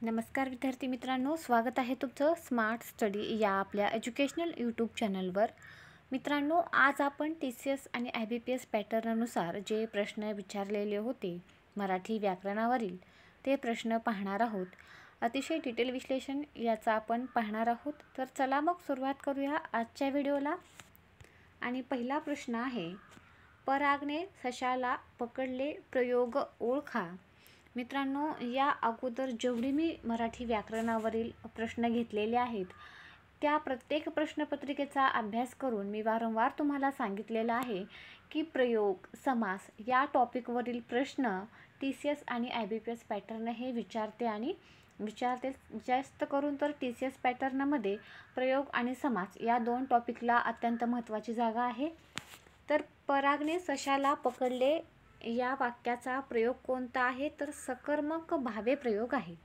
नमस्कार विद्यार्थी मित्रांनो, स्वागत आहे तुमचं स्मार्ट स्टडी या आपल्या एज्युकेशनल यूट्यूब चॅनलवर. मित्रांनो, आज आपण TCS आणि IBPS पॅटर्ननुसार जे प्रश्न विचारलेले होते मराठी व्याकरणावरील ते प्रश्न पाहणार आहोत. अतिशय डिटेल विश्लेषण याचा आपण पाहणार आहोत. तर चला मग सुरुवात करूया आजच्या व्हिडिओला. आणि पहिला प्रश्न आहे, परागने सशाला पकडले, प्रयोग ओळखा. मित्रांनो, या अगोदर जेवढे मी मराठी व्याकरणावरील प्रश्न घेतलेले आहेत त्या प्रत्येक प्रश्नपत्रिकेचा अभ्यास करून मी वारंवार तुम्हाला सांगितलेलं आहे की प्रयोग, समास या टॉपिकवरील प्रश्न TCS आणि IBPS पॅटर्न हे विचारते. जास्त करून तर TCS पॅटर्नमध्ये प्रयोग आणि समास या दोन टॉपिकला अत्यंत महत्त्वाची जागा आहे. तर परागने सशाला पकडले या वाक्याचा प्रयोग कोणता आहे, तर सकर्मक भावे प्रयोग आहे.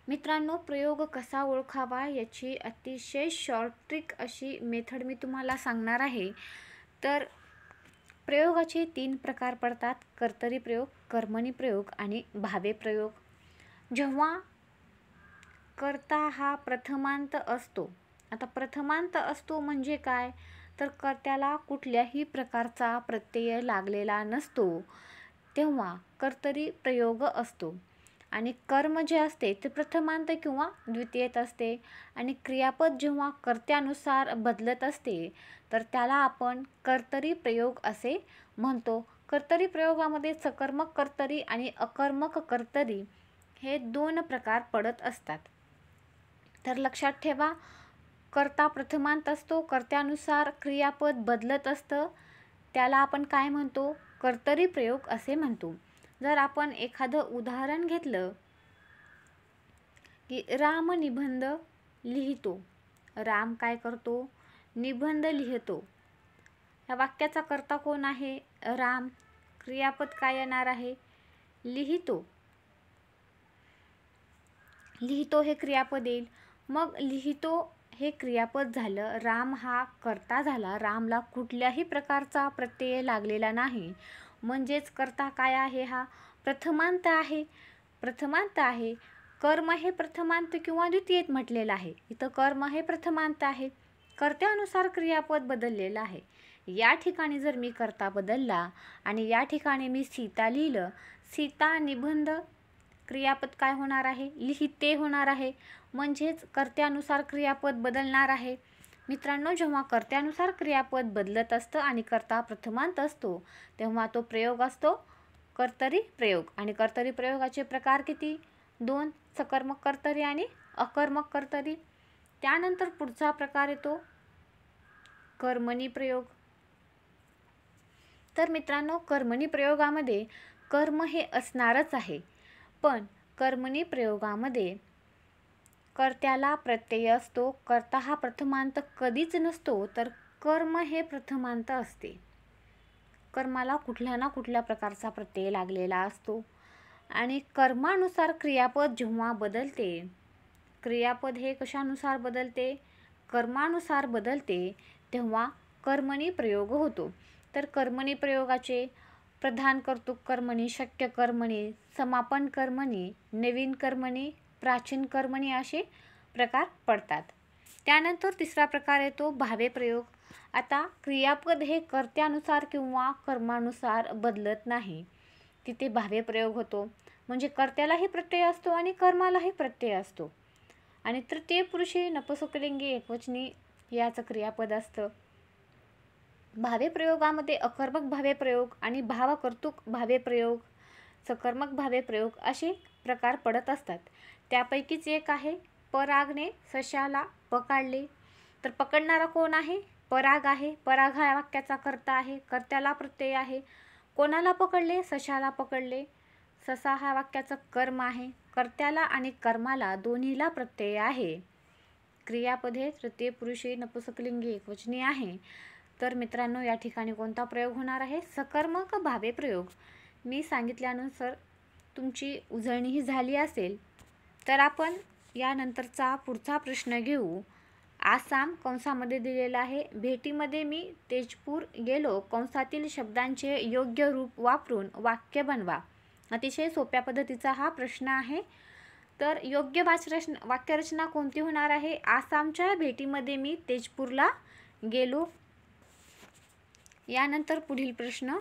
मित्रांनो, प्रयोग कसा ओळखावा याची अतिशय शॉर्ट ट्रिक अशी मेथड मी तुम्हाला सांगणार आहे. तर प्रयोगाचे 3 प्रकार पडतात: कर्तरी प्रयोग, कर्मणी प्रयोग आणि भावे प्रयोग. जेव्हा कर्ता हा प्रथमांत असतो, आता प्रथमांत असतो म्हणजे काय, तर कर्त्याला कुठल्याही प्रकारचा प्रत्यय लागलेला नसतो तेव्हा कर्तरी प्रयोग असतो. आणि कर्म जे असते ते प्रथमांत किंवा द्वितीयेत असते. आणि क्रियापद जेव्हा कर्त्यानुसार बदलत असते तर त्याला आपण कर्तरी प्रयोग असे म्हणतो. कर्तरी प्रयोगामध्ये सकर्मक कर्तरी आणि अकर्मक कर्तरी हे 2 प्रकार पडत असतात. तर लक्षात ठेवा, कर्ता प्रथमांत असतो, कर्त्यानुसार क्रियापद बदलत असतं, त्याला आपण काय म्हणतो, कर्तरी प्रयोग असे म्हणतो. जर आपण एखादं उदाहरण घेतलं की राम निबंध लिहितो. राम काय करतो, निबंध लिहितो. या वाक्याचा कर्ता कोण आहे, राम. क्रियापद काय येणार आहे, लिहितो. लिहितो हे क्रियापद येईल. मग लिहितो हे क्रियापद झालं, राम हा कर्ता झाला. रामला कुठल्याही प्रकारचा प्रत्यय लागलेला नाही, म्हणजेच कर्ता काय आहे, हा प्रथमांत आहे. प्रथमांत आहे. कर्म हे प्रथमांत किंवा द्वितीयेत म्हटलेलं आहे. इथं कर्म हे प्रथमांत आहे, कर्त्यानुसार क्रियापद बदललेलं आहे. या ठिकाणी जर मी कर्ता बदलला आणि या ठिकाणी मी सीता लिहिलं, सीता निबंध, क्रियापद काय होणार आहे, लिहिते होणार आहे. म्हणजेच कर्त्यानुसार क्रियापद बदलणार आहे. मित्रांनो, जेव्हा कर्त्यानुसार क्रियापद बदलत असतं आणि कर्ता प्रथमांत असतो तेव्हा तो प्रयोग असतो कर्तरी प्रयोग. आणि कर्तरी प्रयोगाचे प्रकार किती, 2: सकर्मक कर्तरी आणि अकर्मक कर्तरी. त्यानंतर पुढचा प्रकार येतो कर्मणी प्रयोग. तर मित्रांनो, कर्मणी प्रयोगामध्ये कर्म हे असणारच आहे, पण कर्मणी प्रयोगामध्ये कर्त्याला प्रत्यय असतो. कर्ता हा प्रथमांत कधीच नसतो, तर कर्म हे प्रथमांत असते. कर्माला कुठल्या ना कुठल्या प्रकारचा प्रत्यय लागलेला असतो. आणि कर्मानुसार क्रियापद जेव्हा बदलते, क्रियापद हे कशानुसार बदलते, कर्मानुसार बदलते, तेव्हा कर्मणी प्रयोग होतो. तर कर्मणी प्रयोगाचे प्रधान कर्तृक कर्मणी, शक्य कर्मणी, समापन कर्मणी, नवीन कर्मणी, प्राचीन कर्मणी असे प्रकार पडतात. त्यानंतर तिसरा प्रकार येतो भावे प्रयोग. आता क्रियापद हे कर्त्यानुसार किंवा कर्मानुसार बदलत नाही, तिथे भावे प्रयोग होतो. म्हणजे कर्त्यालाही प्रत्यय असतो आणि कर्मालाही प्रत्यय असतो. आणि तृतीय पुरुषी नपुंसकलिंगी एकवचनी याचं क्रियापद असतं. भावे प्रयोगामध्ये अकर्मक भावे प्रयोग आणि भावकर्तृक भावे प्रयोग, सकर्मक भावे प्रयोग असे प्रकार पडत असतात. त्यापैकीच एक आहे परागने सशाला पकडले. तर पकडणारा कोण आहे, पराग आहे. पराग हा वाक्याचा कर्ता आहे, कर्त्याला प्रत्यय आहे. कोणाला पकडले, सशाला पकडले. ससा हा वाक्याचा कर्म आहे, कर्त्याला आणि कर्माला दोन्हीला प्रत्यय आहे. क्रियापद हे तृतीय पुरुषी नपुंसकलिंगी एकवचनी आहे. तर मित्रांनो, या ठिकाणी कोणता प्रयोग होणार आहे, सकर्मक भावे प्रयोग. मी सांगितल्यानुसार तुमची उजळणीही झाली असेल. तर आपण यानंतरचा पुढचा प्रश्न घेऊ. आसाम कंसामध्ये दिलेला आहे. भेटीमध्ये मी तेजपूर गेलो कंसातील शब्दांचे योग्य रूप वापरून वाक्य बनवा. अतिशय सोप्या पद्धतीचा हा प्रश्न आहे. तर योग्य वाक्यरचना कोणती होणार आहे? आसामच्या भेटीमध्ये मी तेजपूरला गेलो. यानंतर पुढील प्रश्न,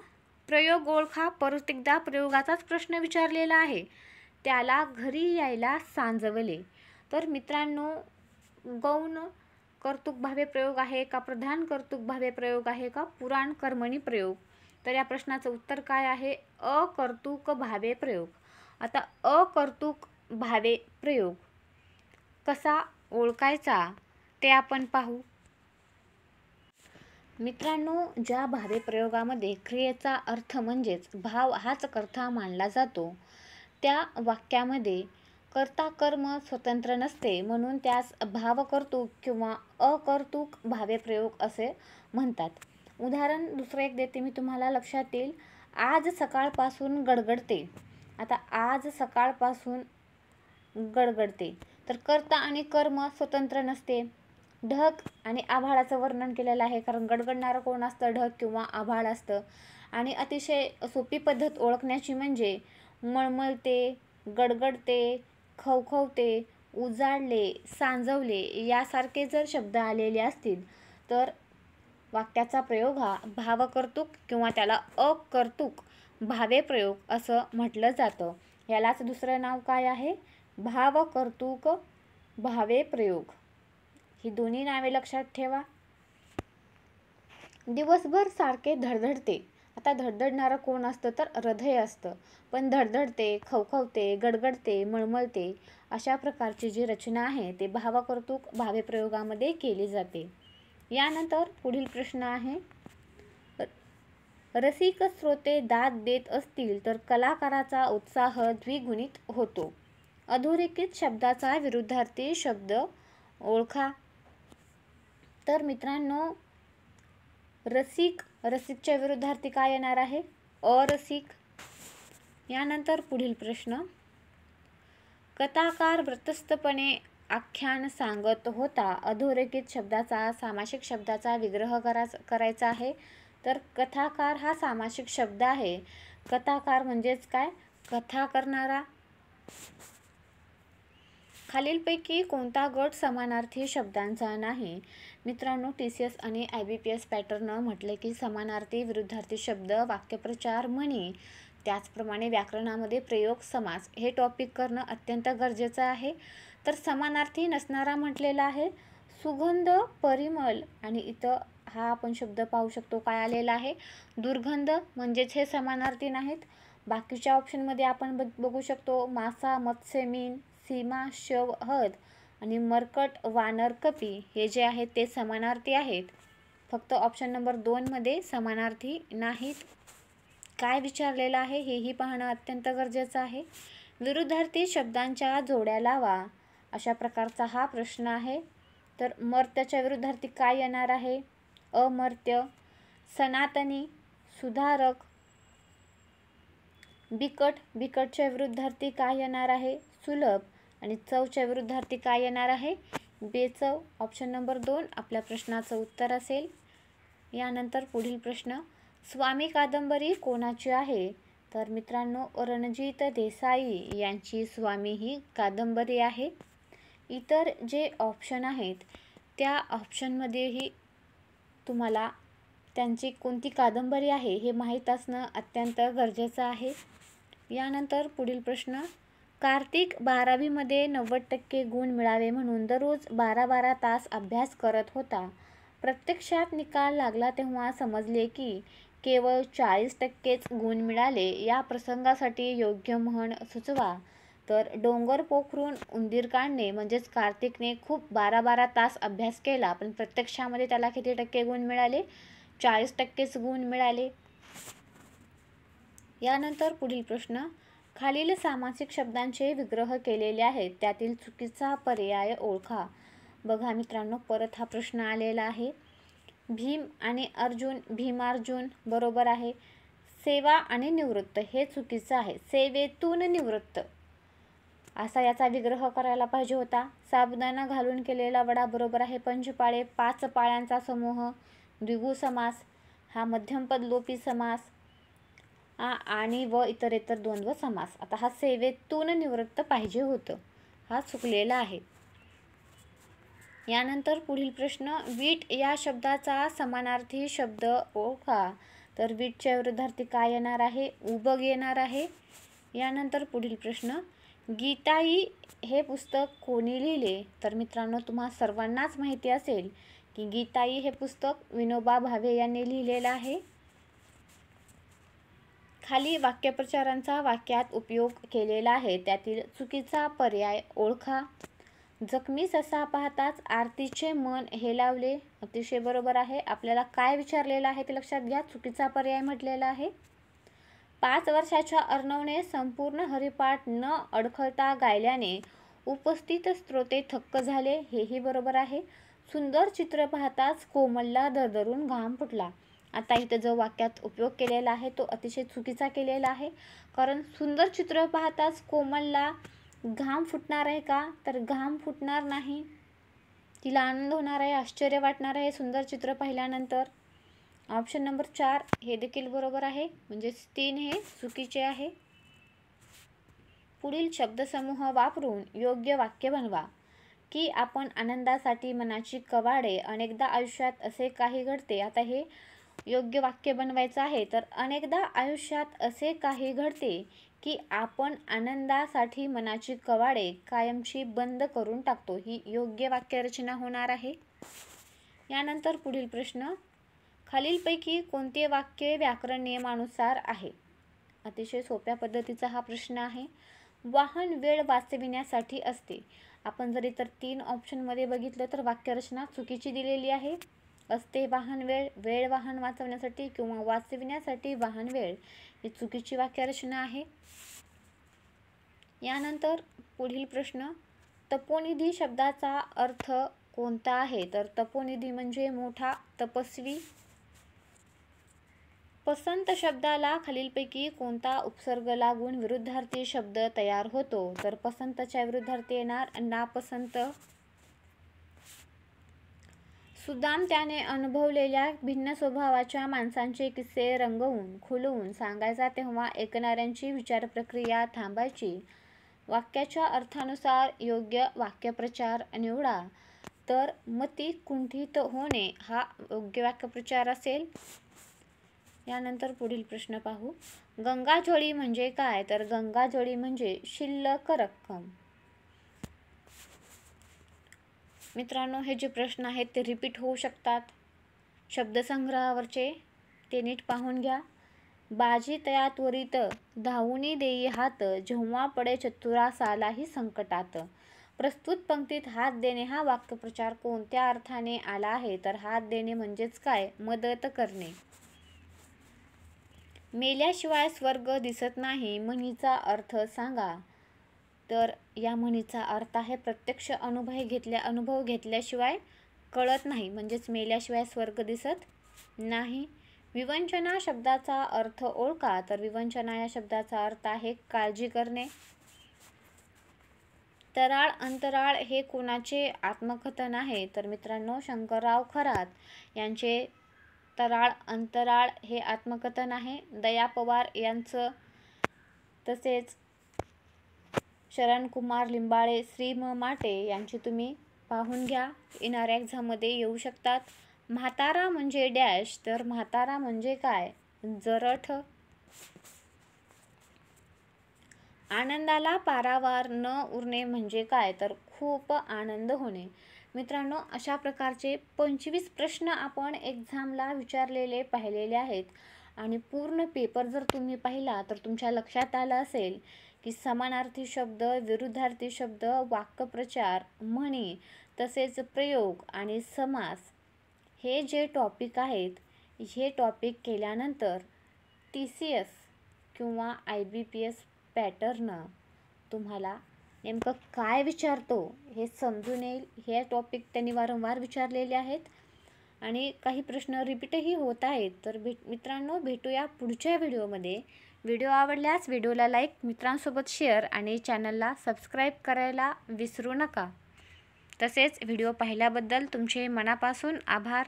प्रयोग ओळखा. परत एकदा प्रयोगाचाच प्रश्न विचारलेला आहे. त्याला घरी यायला सांजवले. तर मित्रांनो, गौण कर्तृक भावे प्रयोग आहे का, प्रधान कर्तृक भावे प्रयोग आहे का, पुराण कर्मणी प्रयोग? तर या प्रश्नाचं उत्तर काय आहे? अकर्तृक भावे प्रयोग. आता अकर्तृक भावे प्रयोग कसा ओळखायचा ते आपण पाहू. मित्रांनो, ज्या भावे प्रयोगामध्ये क्रियेचा अर्थ म्हणजेच भाव हाच कर्ता मानला जातो, त्या वाक्यामध्ये कर्ता कर्म स्वतंत्र नसते, म्हणून त्यास भावकर्तृक किंवा अकर्तृक भावे प्रयोग असे म्हणतात. उदाहरण दुसरं एक देते मी तुम्हाला, लक्षात येईल. आज सकाळपासून गडगडते. आता आज सकाळपासून गडगडते, तर कर्ता आणि कर्म स्वतंत्र नसते. ढग आणि आभाळाचं वर्णन केलेलं आहे, कारण गडगडणारं कोण असतं? ढग किंवा आभाळ असतं. आणि अतिशय सोपी पद्धत ओळखण्याची म्हणजे मळमळते, गडगडते, खवखवते, उजाडले, सांजवले यासारखे जर शब्द आलेले असतील तर वाक्याचा प्रयोग हा भावकर्तृक किंवा त्याला अकर्तृक भावे प्रयोग असं म्हटलं जातं. यालाच दुसरं नाव काय आहे? भावकर्तृक भावे प्रयोग. ही दोन्ही नावे लक्षात ठेवा. दिवसभर सारखे धडधडते. आता धडधडणारं कोण असतं? तर हृदय असतं. पण धडधडते, खवखवते, गडगडते, मळमळते अशा प्रकारची जी रचना आहे ते भावकर्तृक भावे प्रयोगामध्ये केली जाते. यानंतर पुढील प्रश्न आहे, रसिक श्रोते दाद देत असतील तर कलाकाराचा उत्साह द्विगुणित होतो. अधोरेखित शब्दाचा विरुद्धार्थी शब्द ओळखा. तर मित्रांनो, रसिक, रसिकच्या विरुद्धार्थी काय येणार आहे? अरसिक. यानंतर पुढील प्रश्न, कथाकार व्रतस्थपणे आख्यान सांगत होता. अधोरेखित शब्दाचा सामासिक शब्दाचा विग्रह करायचा आहे. तर कथाकार हा सामासिक शब्द आहे. कथाकार म्हणजेच काय? कथा करणारा. खालीलपैकी कोणता गट समानार्थी शब्दांचा नाही? मित्रांनो, TCS आणि IBPS पॅटर्न म्हटले की समानार्थी विरुद्धार्थी शब्द, वाक्यप्रचार, म्हणी, त्याचप्रमाणे व्याकरणामध्ये प्रयोग, समास हे टॉपिक करणं अत्यंत गरजेचं आहे. तर समानार्थी नसणारा म्हटलेला आहे सुगंध, परिमल, आणि इथं हा आपण शब्द पाहू शकतो काय आलेला आहे? दुर्गंध, म्हणजेच हे समानार्थी नाहीत. बाकीच्या ऑप्शनमध्ये आपण बघू शकतो मासा, मत्स्य, मीन, सीमा, शव, हद आणि मरकट, वानर, कपी हे जे आहेत ते समानार्थी आहेत. फक्त ऑप्शन नंबर 2 मध्ये समानार्थी नाहीत. काय विचारलेलं आहे हेही पाहणं अत्यंत गरजेचं आहे. विरुद्धार्थी शब्दांच्या जोड्या लावा अशा प्रकारचा हा प्रश्न आहे. तर मर्त्याच्या विरुद्धार्थी काय येणार आहे? अमर्त्य. सनातनी, सुधारक. बिकट, बिकटच्या विरुद्धार्थी काय येणार आहे? सुलभ. आणि चवच्या विरुद्धार्थी काय येणार आहे? बेचव. ऑप्शन नंबर 2 आपल्या प्रश्नाचं उत्तर असेल. यानंतर पुढील प्रश्न, स्वामी कादंबरी कोणाची आहे? तर मित्रांनो, रणजित देसाई यांची स्वामी ही कादंबरी आहे. इतर जे ऑप्शन आहेत त्या ऑप्शनमध्येही तुम्हाला त्यांची कोणती कादंबरी आहे हे माहीत असणं अत्यंत गरजेचं आहे. यानंतर पुढील प्रश्न, कार्तिक 12वीमध्ये 90% गुण मिळावे म्हणून दररोज 12-12 तास अभ्यास करत होता. प्रत्यक्षात निकाल लागला तेव्हा समजले की केवळ 40%च गुण मिळाले. या प्रसंगासाठी योग्य म्हण सुचवा. तर डोंगर पोखरून उंदीर काढणे, म्हणजेच कार्तिकने खूप 12-12 तास अभ्यास केला पण प्रत्यक्षामध्ये त्याला किती टक्के गुण मिळाले? 40%च गुण मिळाले. यानंतर पुढील प्रश्न, खालील सामासिक शब्दांचे विग्रह केलेले आहेत, त्यातील चुकीचा पर्याय ओळखा. बघा मित्रांनो, परत हा प्रश्न आलेला आहे. भीम आणि अर्जुन, भीमार्जुन बरोबर आहे. सेवा आणि निवृत्त हे चुकीचं आहे. सेवेतून निवृत्त असा याचा विग्रह करायला पाहिजे होता. साबुदाणा घालून केलेला वडा बरोबर आहे. पंचपाळे, 5 पाळ्यांचा समूह, द्विगु समास, हा मध्यमपद लोपी समास, आणि व इतरेतर द्वंद्व समास. आता हा सेवेतून निवृत्त पाहिजे होतं. हा चुकलेला आहे. यानंतर पुढील प्रश्न, वीट या शब्दाचा समानार्थी शब्द ओळखा. तर वीटच्या विरुद्धार्थी काय येणार आहे? उबग येणार आहे. यानंतर पुढील प्रश्न, गीताई हे पुस्तक कोणी लिहिले? तर मित्रांनो, तुम्हा सर्वांनाच माहिती असेल की गीताई हे पुस्तक विनोबा भावे यांनी लिहिलेलं आहे. खाली वाक्यप्रचारांचा वाक्यात उपयोग केलेला आहे, त्यातील चुकीचा पर्याय ओळखा. जखमी ससा पाहताच आरतीचे मन हेलावले. अतिशय बरोबर आहे. आपल्याला काय विचारलेलं आहे ते लक्षात घ्या. चुकीचा पर्याय म्हटलेला आहे. 5 वर्षाच्या अर्णवने संपूर्ण हरिपाठ न अडखळता गायल्याने उपस्थित श्रोते थक्क झाले. हेही बरोबर आहे. सुंदर चित्र पाहताच कोमलला दरदरून घाम फुटला. आता इथं जो वाक्यात उपयोग केलेला आहे तो अतिशय चुकीचा केलेला आहे. कारण सुंदर चित्र पाहताच कोमलला घाम फुटणार आहे का? तर घाम फुटणार नाही. तिला आनंद होणार आहे, आश्चर्य वाटणार आहे सुंदर चित्र पाहिल्यानंतर. ऑप्शन नंबर 4 हे देखील बरोबर आहे. म्हणजेच 3 हे चुकीचे आहे. पुढील शब्दसमूह वापरून योग्य वाक्य बनवा. की आपण आनंदासाठी मनाची कवाडे. अनेकदा आयुष्यात असे काही घडते. आता हे योग्य वाक्य बनवायचं आहे. तर अनेकदा आयुष्यात असे काही घडते की आपण आनंदासाठी मनाची कवाडे कायमची बंद करून टाकतो. ही योग्य वाक्यरचना होणार आहे. यानंतर पुढील प्रश्न, खालीलपैकी कोणते वाक्य व्याकरण नियमानुसार आहे? अतिशय सोप्या पद्धतीचा हा प्रश्न आहे. वाहन वेळ वाचविण्यासाठी असते. आपण जर इतर 3 ऑप्शनमध्ये बघितलं तर वाक्यरचना चुकीची दिलेली आहे. असते वाहन वेळ, वेळ वाहन वाचवण्यासाठी किंवा वाचविण्यासाठी वाहन वेळ, ही चुकीची वाक्यरचना आहे. यानंतर पुढील प्रश्न, तपोनिधी शब्दाचा अर्थ कोणता आहे? तर तपोनिधी म्हणजे मोठा तपस्वी. पसंत शब्दाला खालीलपैकी कोणता उपसर्ग लागून विरुद्धार्थी शब्द तयार होतो? तर पसंतच्या विरुद्धार्थी येणार नापसंत. सुदाम त्याने अनुभवलेल्या भिन्न स्वभावाच्या माणसांचे किस्से रंगवून खुलवून सांगायचा तेव्हा ऐकणाऱ्यांची विचारप्रक्रिया थांबायची. वाक्याच्या अर्थानुसार योग्य वाक्यप्रचार निवडा. तर मती कुंठित होणे हा योग्य वाक्यप्रचार असेल. यानंतर पुढील प्रश्न पाहू. गंगाजळी म्हणजे काय? तर गंगाजळी म्हणजे शिल्लक रक्कम. मित्रांनो, हे जे प्रश्न आहेत ते रिपीट होऊ शकतात. शब्दसंग्रहावरचे ते नीट पाहून घ्या. बाजी तया त्वरित धावूनी देई हात, जेव्हा पडे चतुरा सालाही संकटात. प्रस्तुत पंक्तीत हात देणे हा वाक्यप्रचार कोणत्या अर्थाने आला आहे? तर हात देणे म्हणजेच काय? मदत करणे. मेल्याशिवाय स्वर्ग दिसत नाही म्हणीचा अर्थ सांगा. तर या म्हणीचा अर्थ आहे प्रत्यक्ष अनुभव घेतल्याशिवाय कळत नाही, म्हणजेच मेल्याशिवाय स्वर्ग दिसत नाही. विवंचना शब्दाचा अर्थ ओळखा. तर विवंचना या शब्दाचा अर्थ आहे काळजी करणे. तराळ अंतराळ हे कोणाचे आत्मकथन आहे? तर मित्रांनो, शंकरराव खरात यांचे तराळ अंतराळ हे आत्मकथन आहे. दया पवार यांचं, तसेच शरणकुमार लिंबाळे, श्री म माटे यांची तुम्ही पाहून घ्या. येणाऱ्या एक्झाममध्ये येऊ शकतात. म्हातारा म्हणजे डॅश. तर म्हातारा म्हणजे काय? जरठ. आनंदाला पारावार न उरणे म्हणजे काय? तर खूप आनंद होणे. मित्रांनो, अशा प्रकारचे 25 प्रश्न आपण एक्झामला विचारलेले पाहिलेले आहेत. आणि पूर्ण पेपर जर तुम्ही पाहिला तर तुमच्या लक्षात आलं असेल की समानार्थी शब्द, विरुद्धार्थी शब्द, वाक्यप्रचार, म्हणी, तसेच प्रयोग आणि समास हे जे टॉपिक आहेत, हे टॉपिक केल्यानंतर TCS किंवा IBPS पॅटर्न तुम्हाला नेमकं काय विचारतो हे समजून येईल. हे टॉपिक त्यांनी वारंवार विचारलेले आहेत आणि काही प्रश्न रिपीटही होत आहेत. तर मित्रांनो, भेटूया पुढच्या व्हिडिओमध्ये. व्हिडिओ आवडल्यास व्हिडिओला लाईक, मित्रांसोबत शेअर आणि चॅनलला सबस्क्राईब करायला विसरू नका. तसेच व्हिडिओ पाहिल्याबद्दल तुमचे मनापासून आभार.